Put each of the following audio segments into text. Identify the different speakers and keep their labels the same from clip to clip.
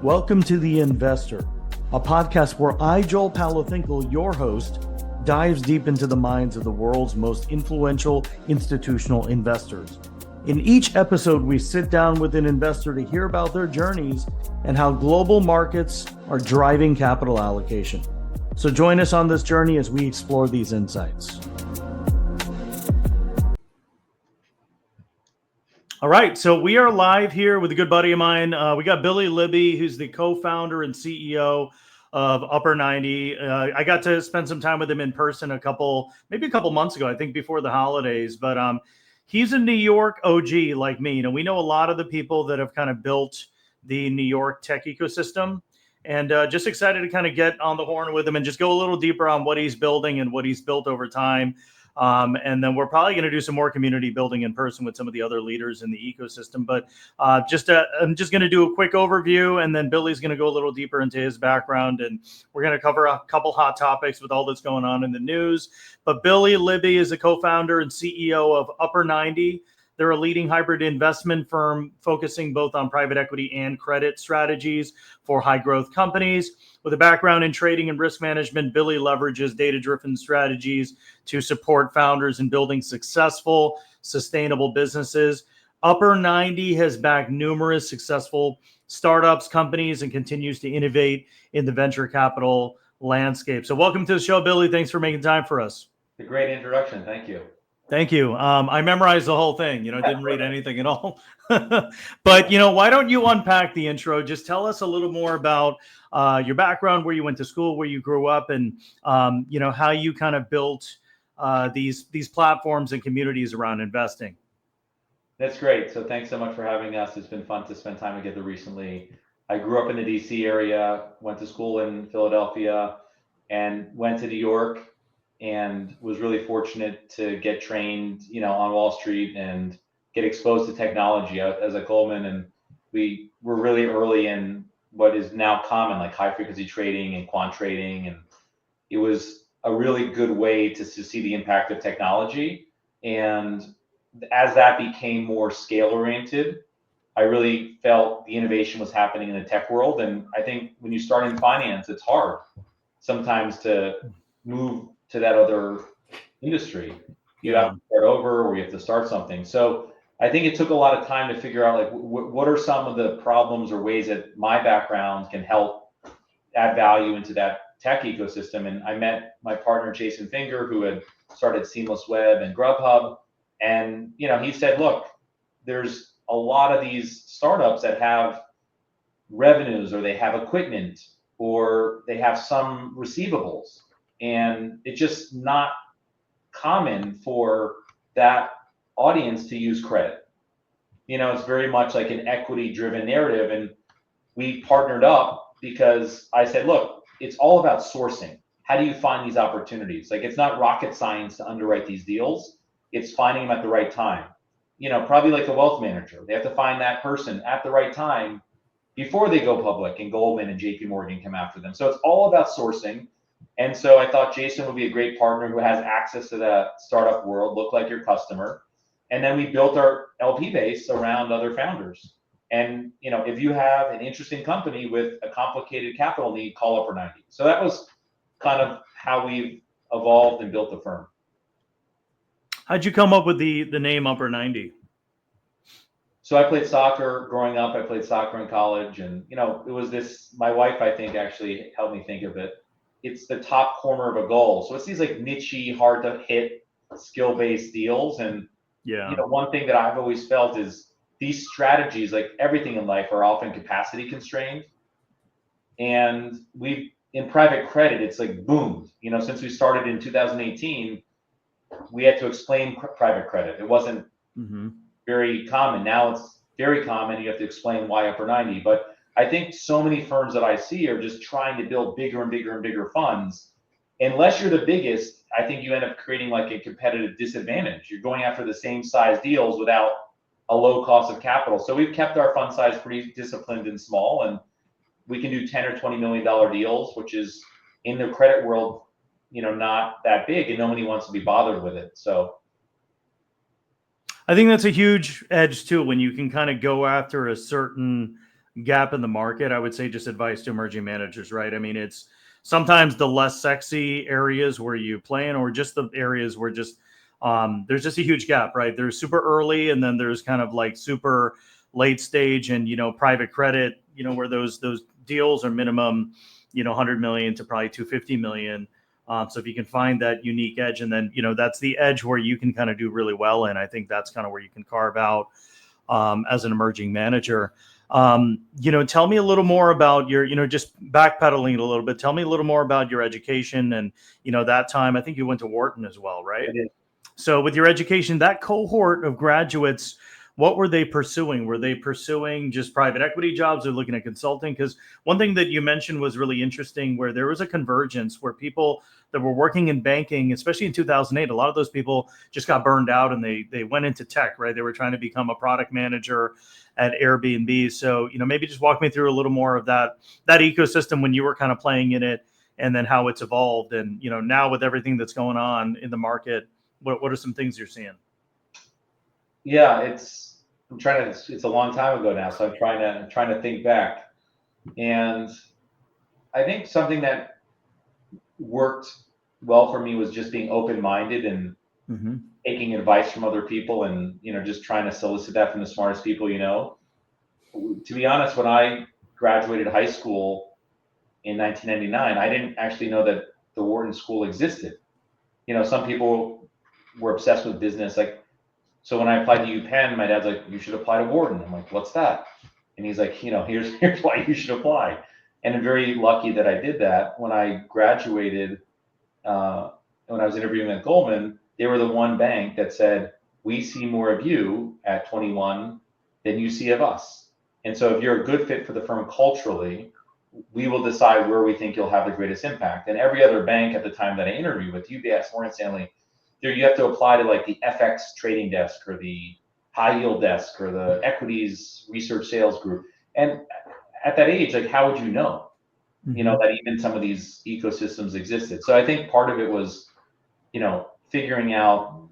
Speaker 1: Welcome to The Investor, a podcast where I, Joel Palafinkel, your host, dives deep into the minds of the world's most influential institutional investors. In each episode, we sit down with an investor to hear about their journeys and how global markets are driving capital allocation. So join us on this journey as we explore these insights. All right, so we are live here with a good buddy of mine. We got Billy Libby, who's the co-founder and CEO of Upper90. I got to spend some time with him in person maybe a couple months ago, I think before the holidays. But he's a New York OG like me. We know a lot of the people that have kind of built the New York tech ecosystem, and just excited to kind of get on the horn with him and just go a little deeper on what he's building and what he's built over time. And then we're probably going to do some more community building in person with some of the other leaders in the ecosystem. But I'm just going to do a quick overview, and then Billy's going to go a little deeper into his background, and we're going to cover a couple hot topics with all that's going on in the news. But Billy Libby is a co-founder and CEO of Upper90. They're a leading hybrid investment firm focusing both on private equity and credit strategies for high growth companies. With a background in trading and risk management, Billy leverages data-driven strategies to support founders in building successful, sustainable businesses. Upper90 has backed numerous successful startups, companies, and continues to innovate in the venture capital landscape. So welcome to the show, Billy. Thanks for making time for us.
Speaker 2: A great introduction. Thank you.
Speaker 1: Thank you. I memorized the whole thing, didn't read anything at all. But, why don't you unpack the intro? Just tell us a little more about your background, where you went to school, where you grew up, and, how you kind of built these platforms and communities around investing.
Speaker 2: That's great. So thanks so much for having us. It's been fun to spend time together recently. I grew up in the DC area, went to school in Philadelphia, and went to New York, and was really fortunate to get trained, on Wall Street and get exposed to technology as a Goldman. And we were really early in what is now common, like high frequency trading and quant trading. And it was a really good way to see the impact of technology. And as that became more scale oriented, I really felt the innovation was happening in the tech world. And I think when you start in finance, it's hard sometimes to move to that other industry. You have to start over, or you have to start something. So I think it took a lot of time to figure out, like, what are some of the problems or ways that my background can help add value into that tech ecosystem. And I met my partner, Jason Finger, who had started Seamless Web and Grubhub. And, he said, look, there's a lot of these startups that have revenues, or they have equipment, or they have some receivables. And it's just not common for that audience to use credit. It's very much like an equity-driven narrative. And we partnered up because I said, look, it's all about sourcing. How do you find these opportunities? Like, it's not rocket science to underwrite these deals. It's finding them at the right time. Probably like a wealth manager. They have to find that person at the right time before they go public and Goldman and JP Morgan come after them. So it's all about sourcing. And so I thought Jason would be a great partner who has access to the startup world, look like your customer. And then we built our LP base around other founders. And, if you have an interesting company with a complicated capital need, call Upper90. So that was kind of how we've evolved and built the firm.
Speaker 1: How'd you come up with the name Upper90?
Speaker 2: So I played soccer growing up. I played soccer in college. And, it was this, my wife, I think, actually helped me think of it. It's the top corner of a goal. So it's these like niche-y, hard to hit, skill-based deals. And one thing that I've always felt is these strategies, like everything in life, are often capacity constrained. And in private credit, it's like boomed. Since we started in 2018, we had to explain private credit. It wasn't very common. Now it's very common. You have to explain why Upper90. But I think so many firms that I see are just trying to build bigger and bigger and bigger funds. Unless you're the biggest, I think you end up creating like a competitive disadvantage. You're going after the same size deals without a low cost of capital. So we've kept our fund size pretty disciplined and small, and we can do $10 or $20 million deals, which is in the credit world, not that big, and nobody wants to be bothered with it. So
Speaker 1: I think that's a huge edge too, when you can kind of go after a certain gap in the market, I would say just advice to emerging managers, right? I mean, it's sometimes the less sexy areas where you play in, or just the areas where just there's just a huge gap, right? There's super early, and then there's kind of like super late stage, and private credit, where those deals are minimum, 100 million to probably 250 million. So if you can find that unique edge, and then that's the edge where you can kind of do really well in, I think that's kind of where you can carve out as an emerging manager. Tell me a little more about your, just backpedaling a little bit. Tell me a little more about your education and, that time. I think you went to Wharton as well, right?
Speaker 2: I did.
Speaker 1: So with your education, that cohort of graduates, what were they pursuing? Were they pursuing just private equity jobs or looking at consulting? Because one thing that you mentioned was really interesting, where there was a convergence where people that were working in banking, especially in 2008, a lot of those people just got burned out and they went into tech, right? They were trying to become a product manager at Airbnb. So, maybe just walk me through a little more of that ecosystem when you were kind of playing in it, and then how it's evolved. And, now with everything that's going on in the market, what are some things you're seeing?
Speaker 2: Yeah, it's a long time ago now, so I'm trying to think back. And I think something that worked well for me was just being open-minded and
Speaker 1: Mm-hmm.
Speaker 2: taking advice from other people, and just trying to solicit that from the smartest people. To be honest, when I graduated high school in 1999, I didn't actually know that the Wharton School existed. Some people were obsessed with business. Like, so when I applied to UPenn, my dad's like, "You should apply to Wharton." I'm like, "What's that?" And he's like, "Here's why you should apply." And I'm very lucky that I did that. When I graduated, when I was interviewing at Goldman, they were the one bank that said, "We see more of you at 21 than you see of us. And so if you're a good fit for the firm culturally, we will decide where we think you'll have the greatest impact." And every other bank at the time that I interviewed with, UBS, Morgan Stanley, you have to apply to like the FX trading desk or the high yield desk or the equities research sales group. And at that age, like, how would you know, that even some of these ecosystems existed? So I think part of it was, figuring out,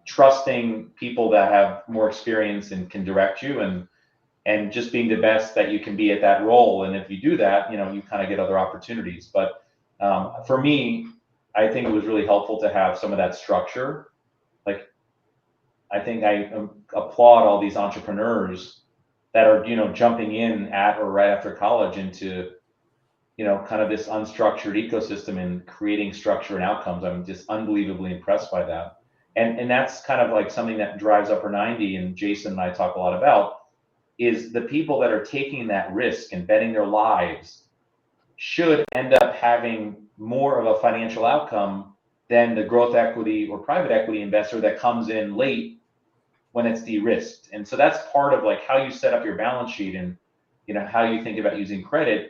Speaker 2: trusting people that have more experience and can direct you, and just being the best that you can be at that role. And if you do that, you kind of get other opportunities. But for me, I think it was really helpful to have some of that structure. Like, I think I applaud all these entrepreneurs that are, jumping in at or right after college into, kind of this unstructured ecosystem and creating structure and outcomes. I'm just unbelievably impressed by that. And that's kind of like something that drives Upper 90, and Jason and I talk a lot about, is the people that are taking that risk and betting their lives should end up having more of a financial outcome than the growth equity or private equity investor that comes in late when it's de-risked. And so that's part of like how you set up your balance sheet, and how you think about using credit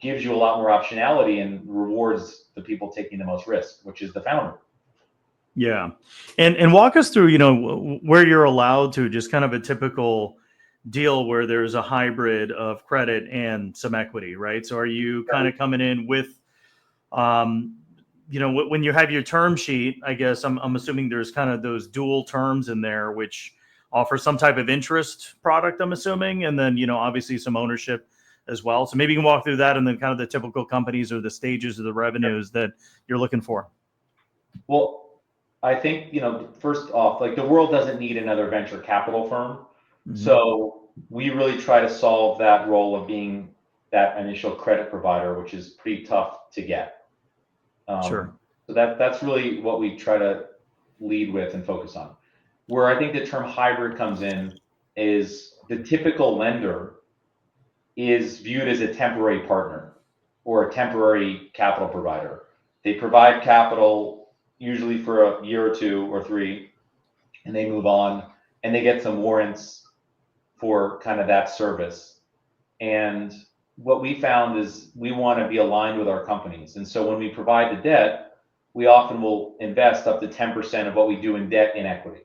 Speaker 2: gives you a lot more optionality and rewards the people taking the most risk, which is the founder.
Speaker 1: Yeah. And walk us through, where you're allowed to, just kind of a typical deal where there's a hybrid of credit and some equity, right? So are you kind of coming in with, when you have your term sheet, I guess I'm assuming there's kind of those dual terms in there, which offer some type of interest product, I'm assuming, and then, obviously some ownership as well. So maybe you can walk through that, and then kind of the typical companies or the stages of the revenues that you're looking for.
Speaker 2: Well, I think, first off, like, the world doesn't need another venture capital firm.
Speaker 1: Mm-hmm.
Speaker 2: So we really try to solve that role of being that initial credit provider, which is pretty tough to get.
Speaker 1: Sure.
Speaker 2: So that's really what we try to lead with and focus on. Where I think the term hybrid comes in is the typical lender is viewed as a temporary partner or a temporary capital provider. They provide capital usually for a year or two or three, and they move on, and they get some warrants for kind of that service. And what we found is we want to be aligned with our companies. And so when we provide the debt, we often will invest up to 10% of what we do in debt in equity.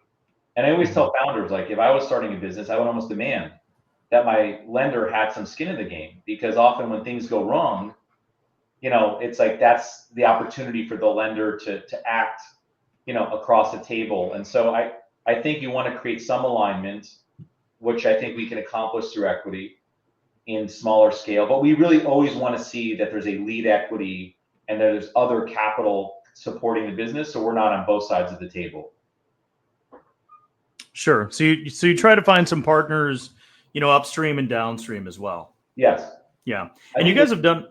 Speaker 2: And I always tell founders, like, if I was starting a business, I would almost demand that my lender had some skin in the game, because often when things go wrong, it's like that's the opportunity for the lender to act, across the table. And so I think you want to create some alignment, which I think we can accomplish through equity. in smaller scale, but we really always want to see that there's a lead equity and that there's other capital supporting the business, so we're not on both sides of the table.
Speaker 1: Sure. So you try to find some partners, upstream and downstream as well.
Speaker 2: Yes.
Speaker 1: Yeah. And you guys have done.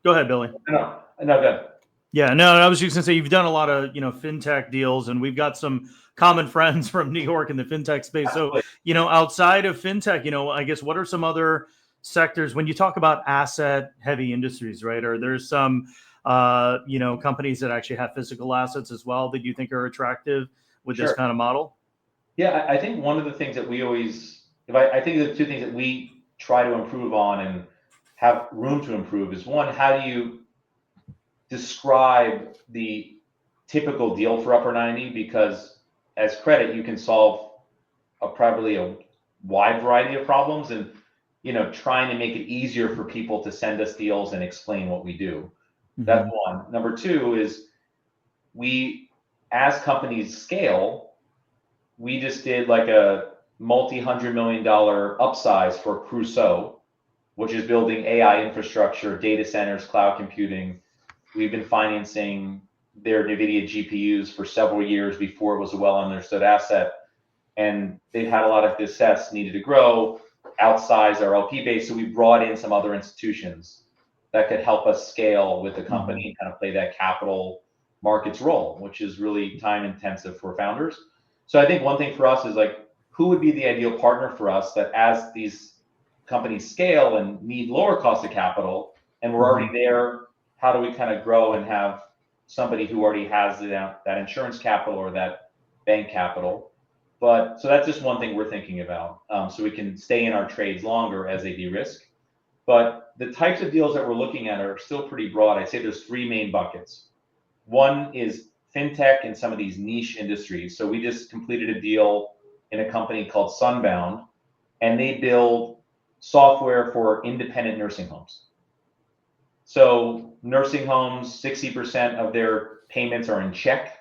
Speaker 1: Go ahead, Billy.
Speaker 2: No, good.
Speaker 1: Yeah, no, I was just gonna say you've done a lot of fintech deals, and we've got some common friends from New York in the fintech space.
Speaker 2: Absolutely.
Speaker 1: So outside of fintech, I guess what are some other sectors when you talk about asset heavy industries, right? Are there some companies that actually have physical assets as well that you think are attractive with this kind of model?
Speaker 2: Yeah, I think one of the things that we always, I think the two things that we try to improve on and have room to improve is one, how do you describe the typical deal for Upper90? Because as credit, you can solve probably a wide variety of problems, and trying to make it easier for people to send us deals and explain what we do. That's one. Number two is as companies scale, we just did like a multi-$100 million upsize for Crusoe, which is building AI infrastructure, data centers, cloud computing. We've been financing their NVIDIA GPUs for several years before it was a well understood asset. And they've had a lot of success, needed to grow, outsize our LP base. So we brought in some other institutions that could help us scale with the company and kind of play that capital markets role, which is really time intensive for founders. So I think one thing for us is like, who would be the ideal partner for us that as these companies scale and need lower cost of capital, and we're already there, how do we kind of grow and have somebody who already has that insurance capital or that bank capital? But so that's just one thing we're thinking about, so we can stay in our trades longer as they de-risk. But the types of deals that we're looking at are still pretty broad. I'd say there's three main buckets. One is fintech and some of these niche industries. So we just completed a deal in a company called Sunbound, and they build software for independent nursing homes. So nursing homes, 60% of their payments are in check.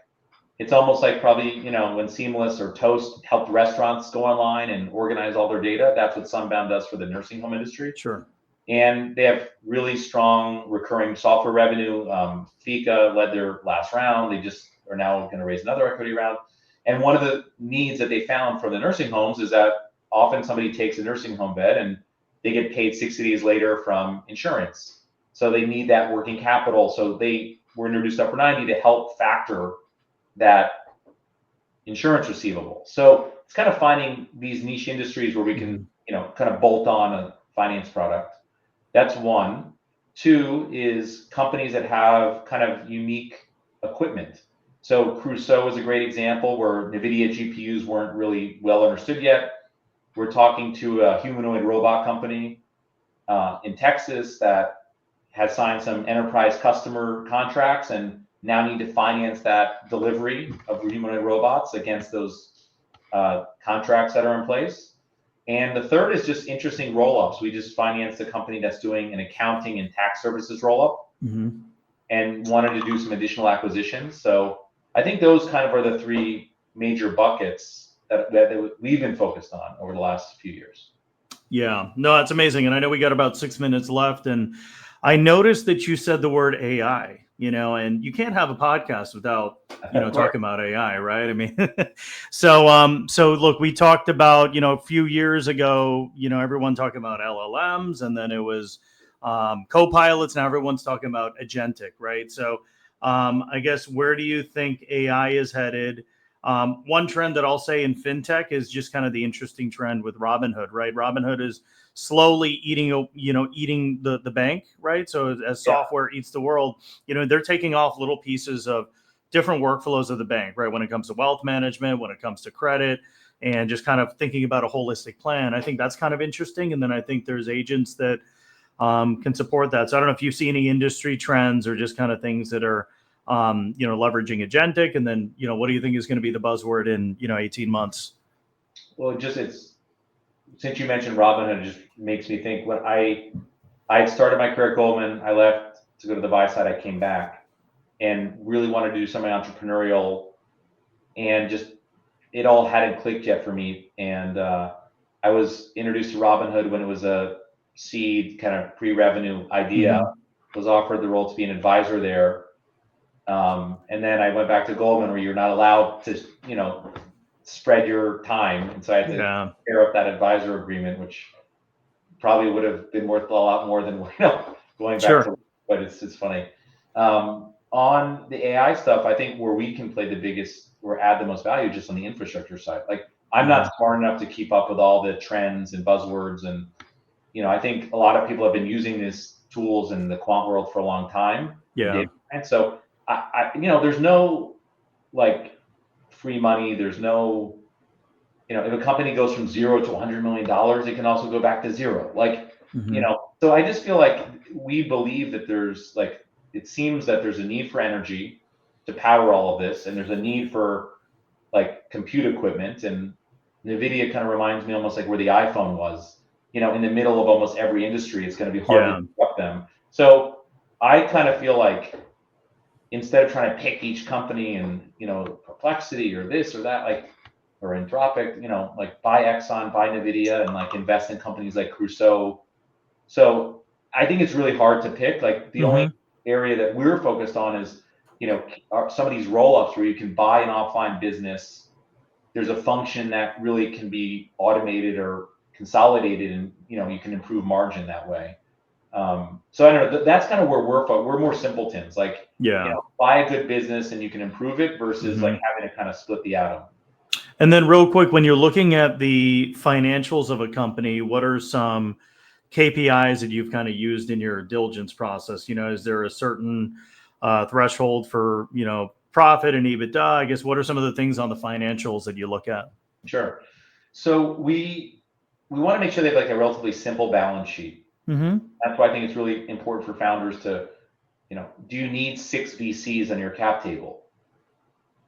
Speaker 2: It's almost like probably, when Seamless or Toast helped restaurants go online and organize all their data. That's what Sunbound does for the nursing home industry.
Speaker 1: Sure.
Speaker 2: And they have really strong recurring software revenue. FICA led their last round. They just are now going to raise another equity round. And one of the needs that they found for the nursing homes is that often somebody takes a nursing home bed and they get paid 60 days later from insurance. So they need that working capital. So they were introduced to Upper90 to help factor that insurance receivable. So it's kind of finding these niche industries where we can, kind of bolt on a finance product. That's one. Two is companies that have kind of unique equipment. So Crusoe is a great example where NVIDIA GPUs weren't really well understood yet. We're talking to a humanoid robot company in Texas that has signed some enterprise customer contracts and now need to finance that delivery of humanoid robots against those contracts that are in place. And the third is just interesting roll-ups. We just financed a company that's doing an accounting and tax services roll-up and wanted to do some additional acquisitions. So I think those kind of are the three major buckets that we've been focused on over the last few years.
Speaker 1: Yeah, no, that's amazing. And I know we got about 6 minutes left. And I noticed that you said the word AI, and you can't have a podcast without, talking about AI, right? I mean, so look, we talked about, a few years ago, everyone talking about LLMs, and then it was co-pilots. Now everyone's talking about agentic, right? So I guess, where do you think AI is headed? One trend that I'll say in fintech is just kind of the interesting trend with Robinhood, right? Robinhood is slowly eating the bank, right? So as software eats the world, they're taking off little pieces of different workflows of the bank, right? When it comes to wealth management, when it comes to credit, and just kind of thinking about a holistic plan. I think that's kind of interesting. And then I think there's agents that can support that. So I don't know if you see any industry trends or just kind of things that are leveraging agentic, and then, what do you think is going to be the buzzword in, 18 months?
Speaker 2: Well, since you mentioned Robinhood, it just makes me think when I started my career at Goldman, I left to go to the buy side. I came back and really wanted to do something entrepreneurial, and just it all hadn't clicked yet for me. And I was introduced to Robinhood when it was a seed kind of pre-revenue idea, was offered the role to be an advisor there. And then I went back to Goldman, where you're not allowed to, spread your time. And so I had to tear up that advisor agreement, which probably would have been worth a lot more than, going back to, but it's funny. On the AI stuff, I think where we can play the biggest or add the most value just on the infrastructure side. Like, I'm not smart enough to keep up with all the trends and buzzwords. And, I think a lot of people have been using these tools in the quant world for a long time.
Speaker 1: Yeah.
Speaker 2: And so there's no like free money. There's no, if a company goes from $0 to $100 million, it can also go back to zero. Like, so I just feel like we believe that it seems that there's a need for energy to power all of this. And there's a need for like compute equipment, and NVIDIA kind of reminds me almost like where the iPhone was, in the middle of almost every industry. It's going to be hard to disrupt them. So I kind of feel like instead of trying to pick each company and, Perplexity or this or that, or Anthropic, like buy Exxon, buy NVIDIA, and like invest in companies like Crusoe. So I think it's really hard to pick. Like the only area that we're focused on is, some of these roll-ups where you can buy an offline business. There's a function that really can be automated or consolidated, and, you can improve margin that way. So I don't know, that's kind of where we're more simpletons, like, buy a good business and you can improve it versus like having to kind of split the atom.
Speaker 1: And then real quick, when you're looking at the financials of a company, what are some KPIs that you've kind of used in your diligence process? Is there a certain threshold for, profit and EBITDA? I guess, what are some of the things on the financials that you look at?
Speaker 2: Sure. So we want to make sure they have like a relatively simple balance sheet. That's why I think it's really important for founders to, do you need 6 VCs on your cap table?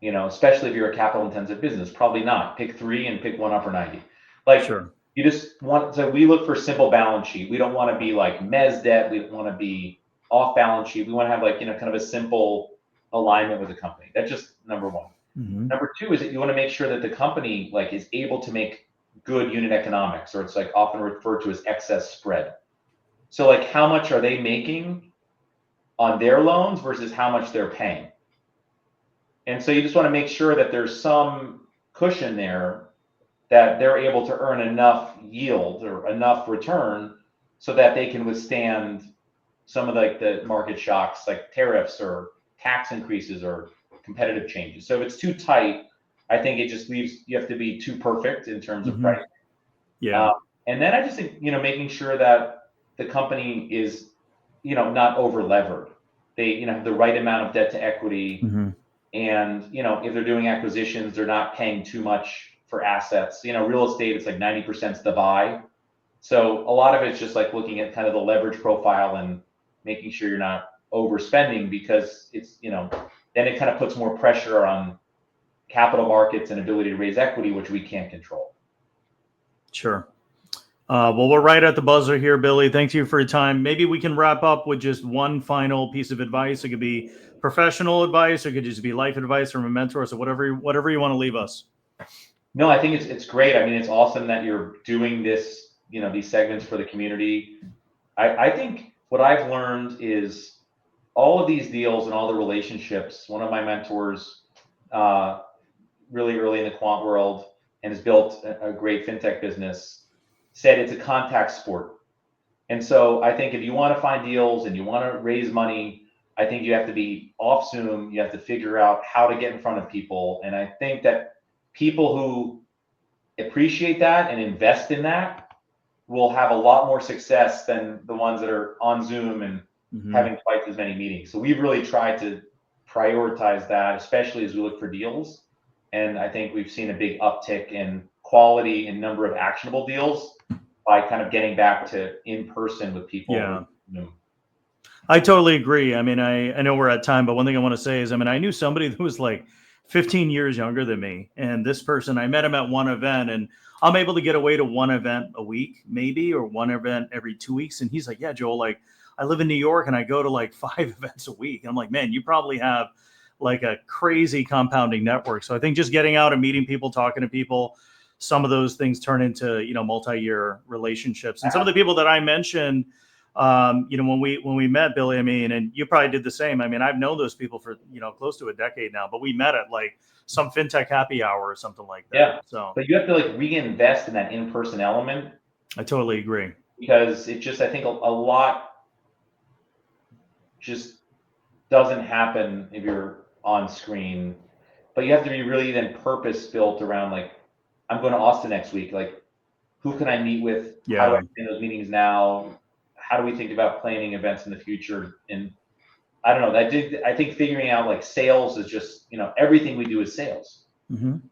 Speaker 2: Especially if you're a capital intensive business, probably not. Pick 3 and pick one Upper90. Like, you just want, so we look for simple balance sheet. We don't want to be like mezz debt. We don't want to be off balance sheet. We want to have like, kind of a simple alignment with the company. That's just number one. Number 2 is that you want to make sure that the company like is able to make good unit economics, or it's like often referred to as excess spread. So like, how much are they making on their loans versus how much they're paying? And so you just want to make sure that there's some cushion there, that they're able to earn enough yield or enough return so that they can withstand some of like the market shocks, like tariffs or tax increases or competitive changes. So if it's too tight, I think it just leaves, you have to be too perfect in terms of pricing. And then I just think, making sure that the company is, not over levered. They, have the right amount of debt to equity. And, if they're doing acquisitions, they're not paying too much for assets. Real estate, it's like 90% is the buy. So a lot of it's just like looking at kind of the leverage profile and making sure you're not overspending, because it's, then it kind of puts more pressure on capital markets and ability to raise equity, which we can't control.
Speaker 1: Sure. Well, we're right at the buzzer here, Billy. Thank you for your time. Maybe we can wrap up with just one final piece of advice. It could be professional advice, or it could just be life advice from a mentor. So whatever you want to leave us.
Speaker 2: No, I think it's great. I mean, it's awesome that you're doing this, these segments for the community. I think what I've learned is all of these deals and all the relationships. One of my mentors, really early in the quant world, and has built a great fintech business, said it's a contact sport. And so I think if you want to find deals and you want to raise money, I think you have to be off Zoom. You have to figure out how to get in front of people. And I think that people who appreciate that and invest in that will have a lot more success than the ones that are on Zoom and having twice as many meetings. So we've really tried to prioritize that, especially as we look for deals. And I think we've seen a big uptick in quality and number of actionable deals by kind of getting back to in person with people.
Speaker 1: I totally agree. I mean, I know we're at time, but one thing I want to say is, I knew somebody that was like 15 years younger than me. And this person, I met him at one event, and I'm able to get away to one event a week, maybe, or one event every 2 weeks. And he's like, yeah, Joel, like I live in New York and I go to like 5 events a week. I'm like, man, you probably have like a crazy compounding network. So I think just getting out and meeting people, talking to people, some of those things turn into, multi-year relationships. And some of the people that I mentioned, when we met, Billy, I mean, and you probably did the same. I mean, I've known those people for, close to a decade now, but we met at like some fintech happy hour or something like that.
Speaker 2: Yeah.
Speaker 1: So,
Speaker 2: but you have to like reinvest in that in-person element.
Speaker 1: I totally agree.
Speaker 2: Because it just, I think a lot just doesn't happen if you're on screen, but you have to be really then purpose built around like, I'm going to Austin next week. Like, who can I meet with?
Speaker 1: Yeah.
Speaker 2: How do I plan those meetings now? How do we think about planning events in the future? And I don't know, I think figuring out like sales is just, everything we do is sales, and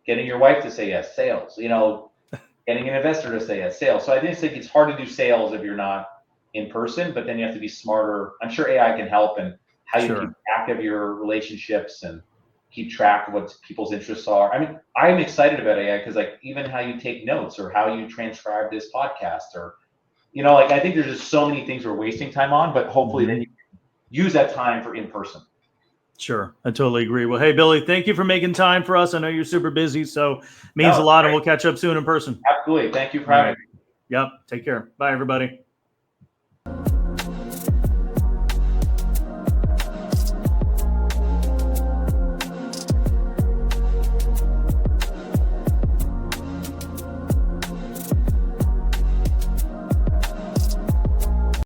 Speaker 2: getting your wife to say yes, sales, getting an investor to say yes, sales. So I just think it's hard to do sales if you're not in person, but then you have to be smarter. I'm sure AI can help and how you keep track of your relationships and keep track of what people's interests are. I mean, I'm excited about AI because like even how you take notes or how you transcribe this podcast or, like I think there's just so many things we're wasting time on, but hopefully then you can use that time for in person.
Speaker 1: Sure. I totally agree. Well, hey, Billy, thank you for making time for us. I know you're super busy, so means a lot, and we'll catch up soon in person.
Speaker 2: Absolutely. Thank you for having me.
Speaker 1: Yep. Take care. Bye, everybody.